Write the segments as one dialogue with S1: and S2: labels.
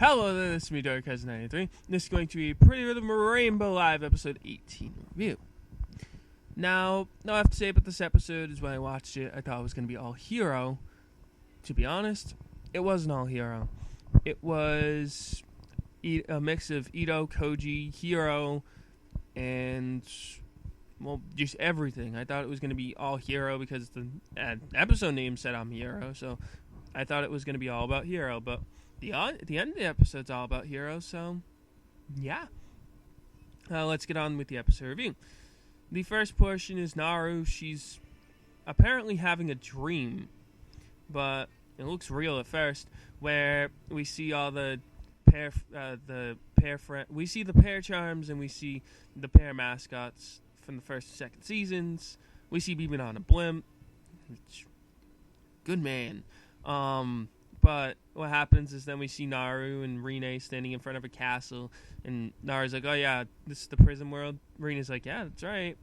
S1: Hello there, this is me, Dark Cousin 93. This is going to be Pretty Rhythm Rainbow Live episode 18 review. Now, I have to say about this episode is when I watched it, I thought it was going to be all Hiro. To be honest, it wasn't all Hiro. It was a mix of Ito, Kouji, Hiro, and, well, just everything. I thought it was going to be all Hiro because the episode name said I'm Hiro, so I thought it was going to be all about Hiro, but the end of the episode's all about Hiro, so yeah. Let's get on with the episode review. The first portion is Naru. She's apparently having a dream, but it looks real at first, where we see all the pair we see the pair charms and we see the pair mascots from the first and second seasons. We see Beeman on a blimp. Good man. But what happens is then we see Naru and Rine standing in front of a castle, and Naru's like, oh yeah, this is the prison world. Rine's like, yeah, that's right.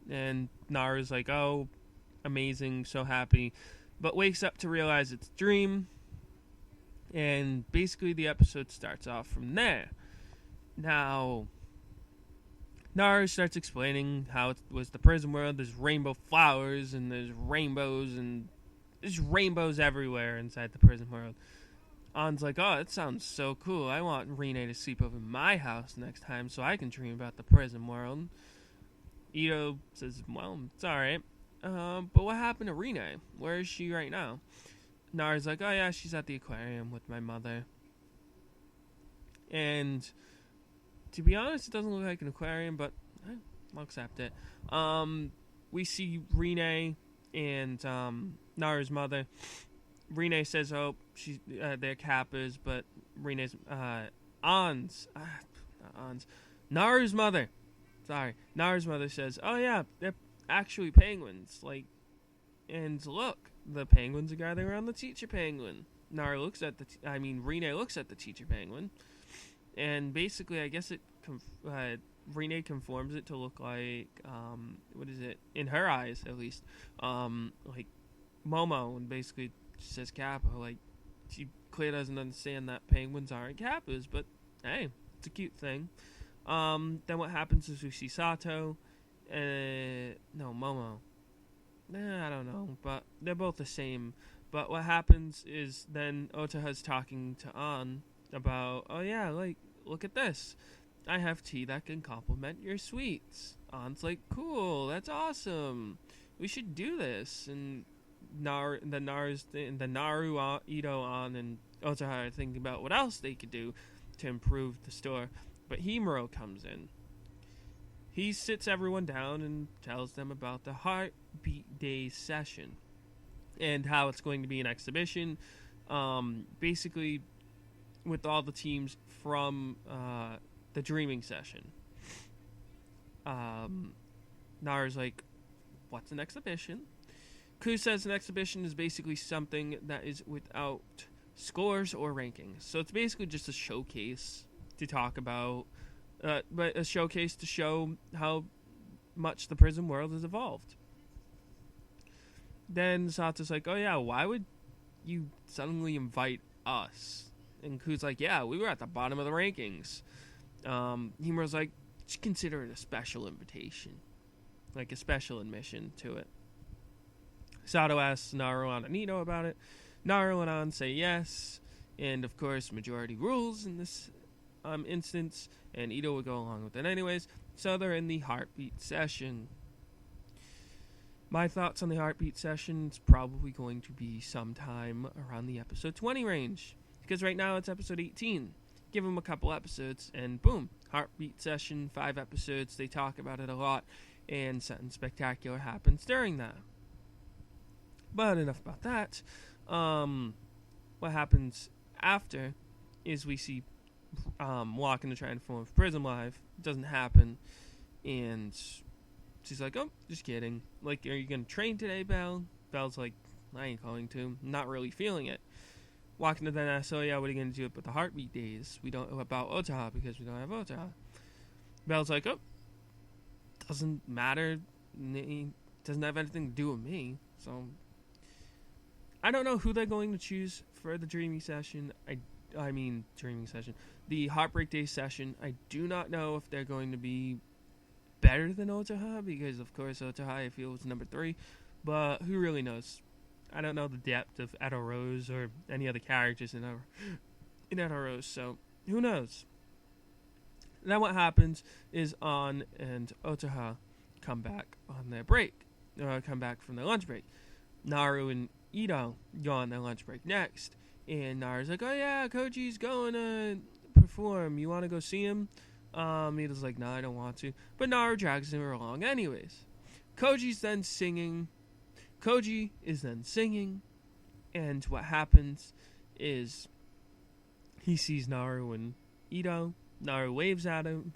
S1: And Naru's like, oh, amazing, so happy. But wakes up to realize it's a dream, and basically the episode starts off from there. Now, Naru starts explaining how it was the prison world. There's rainbow flowers, and there's rainbows, and there's rainbows everywhere inside the prison world. An's like, oh, that sounds so cool. I want Rine to sleep over my house next time so I can dream about the prison world. Ito says, well, it's alright. But what happened to Rine? Where is she right now? Naru's like, oh yeah, she's at the aquarium with my mother. And to be honest, it doesn't look like an aquarium, but I'll accept it. We see Rine and Naru's mother. Rine says, oh, she's they're Kappas, but Rine's Naru's mother. Sorry, Naru's mother says, oh yeah, they're actually penguins. Like, and look, the penguins are gathering around the teacher penguin. Rine looks at the teacher penguin, and basically, I guess Rine conforms it to look like, what is it? In her eyes, at least, like Momo, and basically she says Kappa. Like, she clearly doesn't understand that penguins aren't Kappas, but hey, it's a cute thing. Then what happens is we see Sato, Momo. I don't know, but they're both the same. But what happens is then Otaha's talking to An about, oh yeah, like, look at this. I have tea that can complement your sweets. An's like, cool, that's awesome. We should do this. And Naru, Ito, An, and Otaha are thinking about what else they could do to improve the store. But Hiro comes in. He sits everyone down and tells them about the Heartbeat Day session and how it's going to be an exhibition, basically with all the teams from the dreaming session. Naru's like, what's an exhibition? Ku says an exhibition is basically something that is without scores or rankings. So it's basically just a showcase to talk about, but a showcase to show how much the prison world has evolved. Then Sato's like, oh yeah, why would you suddenly invite us? And Ku's like, yeah, we were at the bottom of the rankings. Himuro's like, just consider it a special invitation, like a special admission to it. Sato asks Naru, An, and Ito about it. Naru and An say yes, and of course, majority rules in this instance, and Ito would go along with it anyways. So they're in the Heartbeat session. My thoughts on the Heartbeat session is probably going to be sometime around the episode 20 range, because right now it's episode 18. Give them a couple episodes, and boom, Heartbeat session, 5 episodes. They talk about it a lot, and something spectacular happens during that. But enough about that. What happens after is we see walking to try and form Prism Live. It doesn't happen, and she's like, oh, just kidding. Like, are you going to train today, Belle? Belle's like, I ain't going to. Not really feeling it. Walking to then ask, oh yeah, what are you going to do with the Heartbeat days? We don't know about Otaha because we don't have Otaha. Belle's like, oh, doesn't matter. Doesn't have anything to do with me. So I don't know who they're going to choose for the dreamy session. I dreaming session. The Heartbreak Day session. I do not know if they're going to be better than Otaha, because of course Otaha I feel was number 3, but who really knows? I don't know the depth of Edo Rose or any other characters in Edo Rose, so who knows? Then what happens is An and Otaha come back on their break, come back from their lunch break. Naru and Ito go on their lunch break next, and Naru's like, "Oh yeah, Kouji's going to perform. You want to go see him?" Ito's like, "No, I don't want to," but Naru drags him along anyways. Kouji is then singing, and what happens is he sees Naru and Ito. Naru waves at him.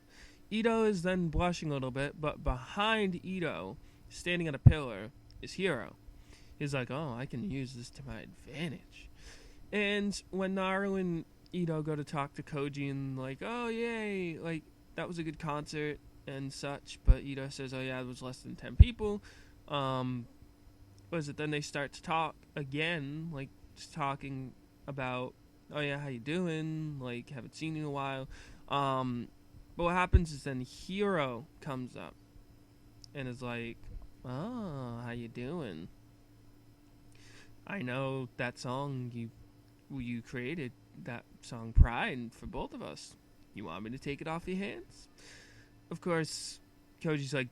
S1: Ito is then blushing a little bit, but behind Ito, standing at a pillar, is Hiro. He's like, "Oh, I can use this to my advantage." And when Naru and Ito go to talk to Kouji and like, "Oh, yay, like, that was a good concert," and such, but Ito says, "Oh, yeah, it was less than 10 people." Then they start to talk again, like, just talking about, "Oh, yeah, how you doing? Like, haven't seen you in a while." But what happens is then Hiro comes up and is like, "Oh, how you doing? I know that song you created, that song Pride, for both of us. You want me to take it off your hands?" Of course, Kouji's like,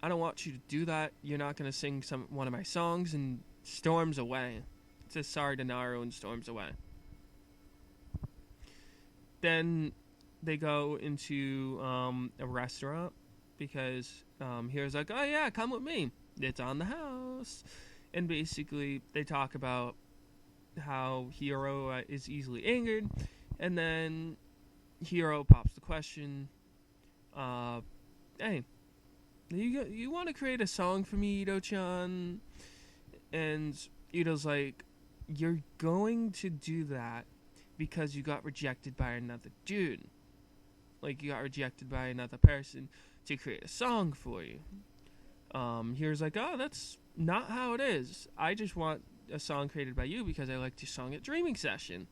S1: "I don't want you to do that. You're not going to sing one of my songs," and storms away. Says sorry to Naru and storms away. Then they go into a restaurant because Hiro's like, "Oh yeah, come with me. It's on the house." And basically they talk about how Hiro is easily angered, and then Hiro pops the question, "Hey, you want to create a song for me, Ito-chan?" And Ito's like, "You're going to do that because you got rejected by another dude. Like, you got rejected by another person to create a song for you." Here's like, "Oh, that's not how it is. I just want a song created by you because I like to song at Dreaming Session.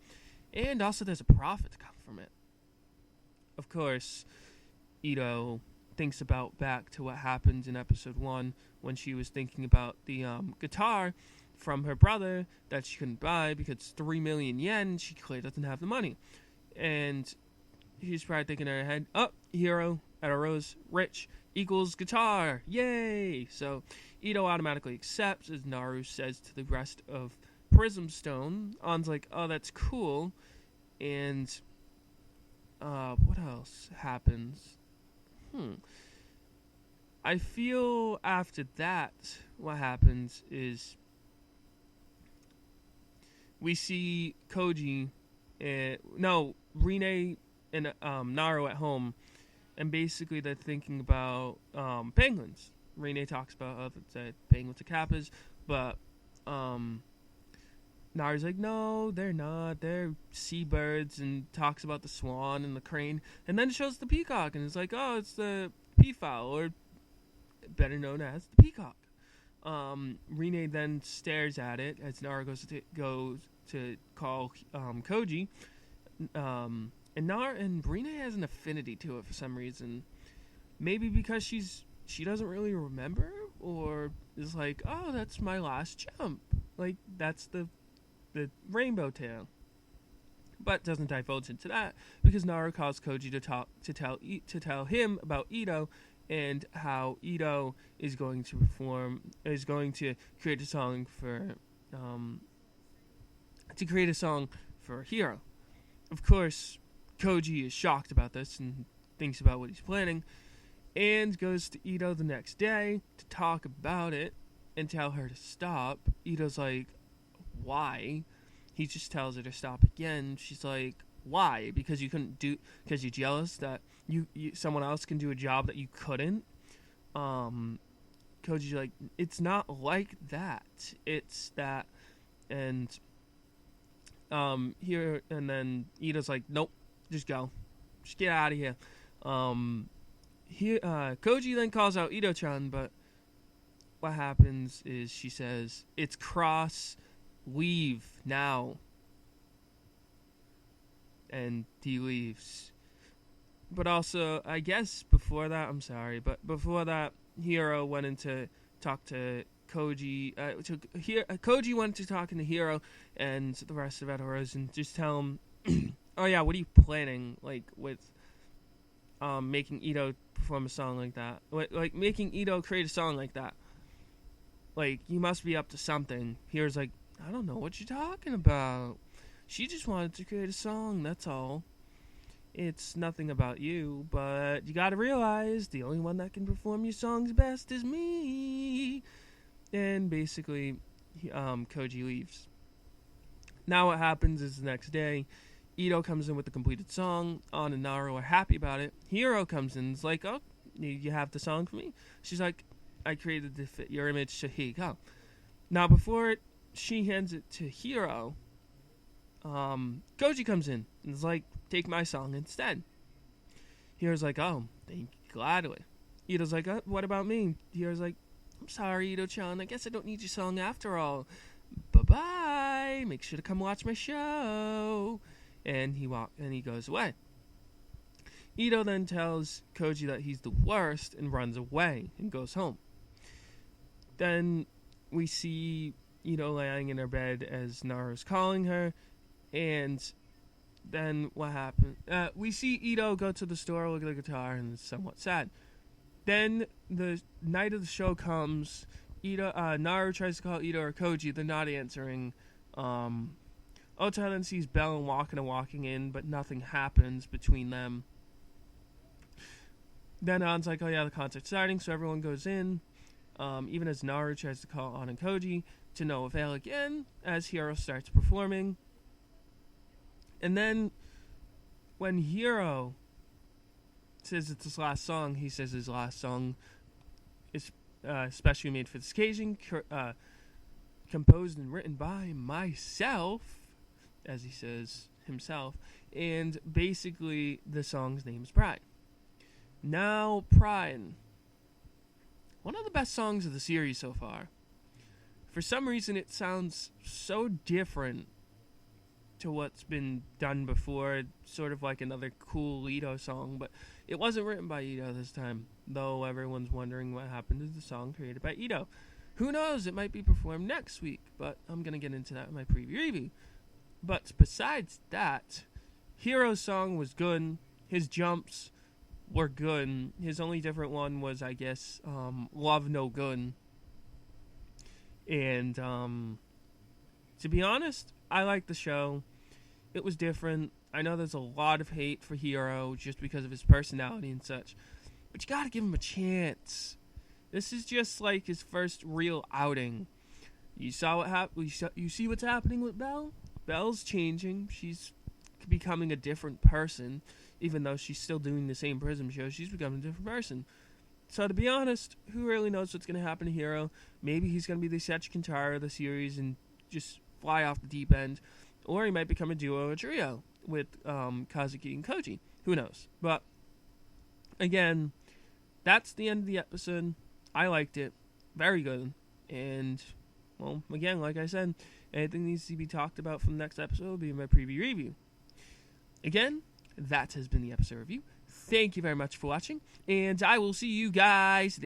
S1: And also there's a profit to come from it." Of course, Ito thinks about back to what happened in episode 1 when she was thinking about the guitar from her brother that she couldn't buy because it's 3 million yen. She clearly doesn't have the money. And she's probably thinking in her head, "Oh, Hiro at a rose, rich equals guitar, yay!" So Ito automatically accepts, as Naru says to the rest of Prism Stone. An's like, "Oh, that's cool." And what else happens? I feel after that, what happens is we see Kouji, Rine and Naru at home, and basically they're thinking about penguins. Rine talks about penguins are kappas, but Naru's like, "No, they're not. They're seabirds," and talks about the swan and the crane, and then shows the peacock, and it's like, "Oh, it's the peafowl, or better known as the peacock." Rine then stares at it as Naru goes to call Kouji, and Rine has an affinity to it for some reason. Maybe because she doesn't really remember, or is like, "Oh, that's my last jump. Like, that's the rainbow tail." But doesn't divulge into that because Naru calls Kouji to tell him about Ito and how Ito is going to create a song for Hiro. Of course, Kouji is shocked about this and thinks about what he's planning, and goes to Ito the next day to talk about it and tell her to stop. Ito's like, "Why?" He just tells her to stop again. She's like, "Why? Because because you're jealous that you someone else can do a job that you couldn't?" Koji's like, "It's not like that. It's that." And then Ito's like, "Nope, just go. Just get out of here." Kouji then calls out Ito-chan, but what happens is she says, "It's cross, leave now." and he leaves. But also, I guess before that, I'm sorry, but before that, Hiro went in to talk to Kouji. Kouji went to talking to Hiro and the rest of Edoros and just tell him, oh yeah, what are you planning, like, with making Ito perform a song like that? Like, making Ito create a song like that. Like, you must be up to something. Hiro's like, I don't know what you're talking about. She just wanted to create a song, that's all. It's nothing about you, but you gotta realize the only one that can perform your songs best is me. And basically, Kouji leaves. Now what happens is the next day, Ito comes in with the completed song. An and Naru are happy about it. Hiro comes in and is like, oh, you have the song for me? She's like, I created to fit your image, so here you go. Now before she hands it to Hiro, Kouji comes in and is like, take my song instead. Hiro's like, oh, thank you, gladly. Ito's like, what about me? Hiro's like, I'm sorry, Ito-chan, I guess I don't need your song after all. Bye-bye, make sure to come watch my show. And he goes away. Ito then tells Kouji that he's the worst and runs away and goes home. Then we see Ito lying in her bed as Naru's calling her, and then what happened? We see Ito go to the store, look at the guitar, and it's somewhat sad. Then the night of the show comes. Naru tries to call Ito or Kouji. They're not answering. Ota then sees Bell and walking in, but nothing happens between them. Then An's like, oh yeah, the concert's starting, so everyone goes in. Even as Naru tries to call An and Kouji, to no avail again, as Hiro starts performing. And then, when Hiro says it's his last song, he says his last song is especially made for this occasion, composed and written by myself, as he says himself, and basically the song's name is Pride. Now, Pride, one of the best songs of the series so far. For some reason, it sounds so different to what's been done before, sort of like another cool Ito song, but it wasn't written by Ito this time, though everyone's wondering what happened to the song created by Ito. Who knows, it might be performed next week, but I'm going to get into that in my preview review. But besides that, Hiro's song was good, his jumps were good, his only different one was, I guess, Love No Good. And, to be honest, I liked the show. It was different. I know there's a lot of hate for Hiro just because of his personality and such, but you gotta give him a chance. This is just like his first real outing. You saw what happened. You see what's happening with Belle? Belle's changing. She's becoming a different person, even though she's still doing the same Prism show. She's becoming a different person. So to be honest, who really knows what's going to happen to Hiro? Maybe he's going to be the Sechi Kintaro of the series and just fly off the deep end. Or he might become a duo or a trio with Kazuki and Kouji. Who knows? But, again, that's the end of the episode. I liked it. Very good. And, well, again, like I said, anything needs to be talked about from the next episode will be in my preview review. Again, that has been the episode review. Thank you very much for watching, and I will see you guys